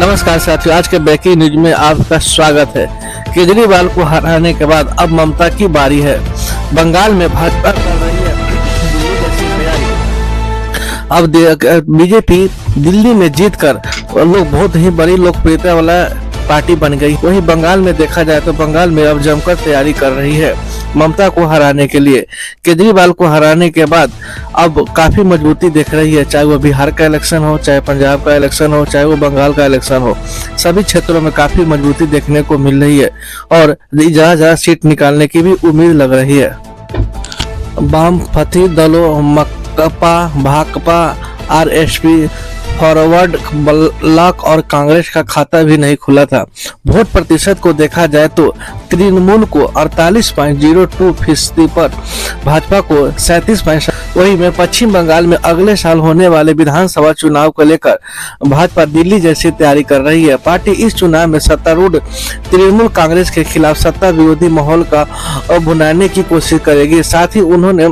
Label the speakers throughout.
Speaker 1: नमस्कार साथियों, आज के ब्रेकिंग न्यूज में आपका स्वागत है। केजरीवाल को हराने के बाद अब ममता की बारी है। बंगाल में भाजपा कर रही है दिल्ली जैसी तैयारी। अब बीजेपी दिल्ली में जीतकर लोग बहुत ही बड़ी लोकप्रियता वाला पार्टी बन गई। वहीं बंगाल में देखा जाए तो बंगाल में अब जमकर तैयारी कर रही है ममता को हराने के लिए। केजरीवाल को हराने के बाद अब काफी मजबूती दिख रही है, चाहे वो बिहार का इलेक्शन हो, चाहे पंजाब का इलेक्शन हो, चाहे वो बंगाल का इलेक्शन हो। सभी क्षेत्रों में काफी मजबूती देखने को मिल रही है और ज्यादा सीट निकालने की भी उम्मीद लग रही है। वामपंथी दलों मकपा, भाकपा, आरएसपी, फॉरवर्ड ब्लॉक और कांग्रेस का खाता भी नहीं खुला था। वोट प्रतिशत को देखा जाए तो तृणमूल को 48.02% पर, भाजपा को 37। वही में पश्चिम बंगाल में अगले साल होने वाले विधानसभा चुनाव को लेकर भाजपा दिल्ली जैसी तैयारी कर रही है। पार्टी इस चुनाव में सत्तारूढ़ तृणमूल कांग्रेस के खिलाफ सत्ता विरोधी माहौल का बुनाने की कोशिश करेगी। साथ ही उन्होंने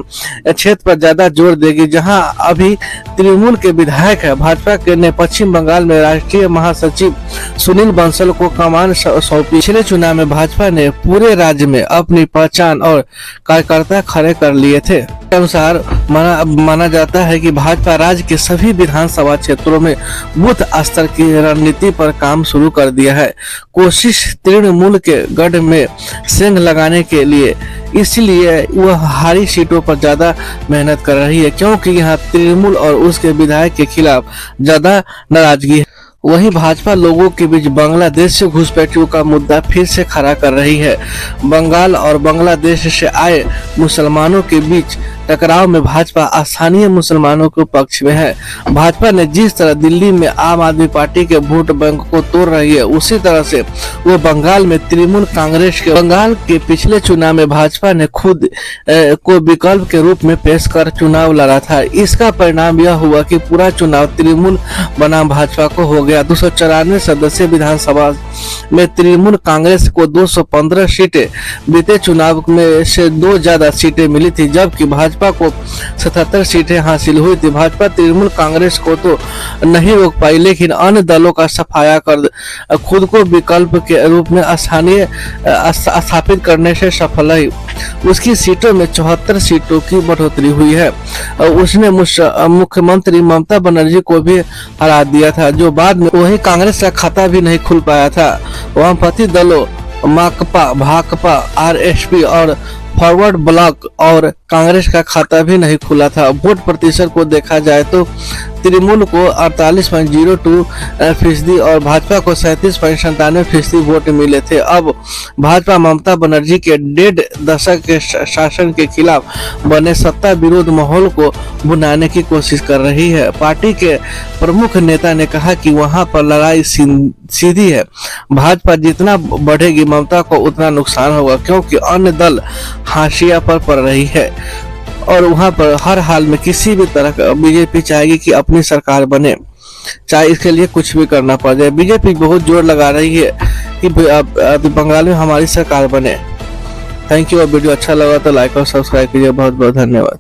Speaker 1: क्षेत्र पर ज्यादा जोर देगी जहां अभी तृणमूल के विधायक है। भाजपा ने पश्चिम बंगाल में राष्ट्रीय महासचिव सुनील बंसल को कमान सौंपी। पिछले चुनाव में भाजपा ने पूरे राज्य में अपनी पहचान और कार्यकर्ता खड़े कर लिए थे। अनुसार माना जाता है कि भाजपा राज्य के सभी विधानसभा क्षेत्रों में बूथ स्तर की रणनीति पर काम शुरू कर दिया है। कोशिश तृणमूल के गढ़ में सेंध लगाने के लिए, इसलिए वह हारी सीटों पर ज्यादा मेहनत कर रही है क्योंकि यहाँ तृणमूल और उसके विधायक के खिलाफ ज्यादा नाराजगी है। वहीं भाजपा लोगों के बीच बांग्लादेश से घुसपैठियों का मुद्दा फिर से खड़ा कर रही है। बंगाल और बांग्लादेश से आए मुसलमानों के बीच टकराव में भाजपा स्थानीय मुसलमानों के पक्ष में है। भाजपा ने जिस तरह दिल्ली में आम आदमी पार्टी के वोट बैंक को तोड़ रही है, उसी तरह से वो बंगाल में तृणमूल कांग्रेस के बंगाल के पिछले चुनाव में भाजपा ने खुद को विकल्प के रूप में पेश कर चुनाव लड़ा था। इसका परिणाम यह हुआ कि पूरा चुनाव तृणमूल बनाम भाजपा को हो गया। 294 सदस्य विधानसभा में तृणमूल कांग्रेस को 215 सीटें, बीते चुनाव में से 2 ज्यादा सीटें मिली थी, जबकि भाजपा को 77 सीटें हासिल हुई थी। भाजपा तृणमूल कांग्रेस को तो नहीं रोक पाई, लेकिन अन्य दलों का सफाया कर खुद को विकल्प के रूप में स्थापित करने से सफल है। उसकी सीटों में 74 सीटों की बढ़ोतरी हुई है। उसने मुख्यमंत्री ममता बनर्जी को भी हरा दिया था, जो बाद में वही कांग्रेस का खाता भी नहीं खुल पाया था। वामपंथी दलों माकपा, भाकपा, आरएसपी और फॉरवर्ड ब्लॉक और कांग्रेस का खाता भी नहीं खुला था। वोट प्रतिशत को देखा जाए तो तृणमूल को 48.02% और भाजपा को 37.97% वोट मिले थे। अब भाजपा ममता बनर्जी के 1.5 दशक के शासन के खिलाफ बने सत्ता विरोध माहौल को बुनाने की कोशिश कर रही है। पार्टी के प्रमुख नेता ने कहा कि वहां पर लड़ाई सीधी है। भाजपा जितना बढ़ेगी ममता को उतना नुकसान होगा, क्योंकि अन्य दल हाशिया पर पड़ रही है और वहां पर हर हाल में किसी भी तरह का बीजेपी चाहेगी कि अपनी सरकार बने, चाहे इसके लिए कुछ भी करना पड़ जाए। बीजेपी बहुत जोर लगा रही है कि बंगाल में हमारी सरकार बने। Thank you. वीडियो अच्छा लगा तो लाइक और सब्सक्राइब कीजिए। बहुत बहुत धन्यवाद।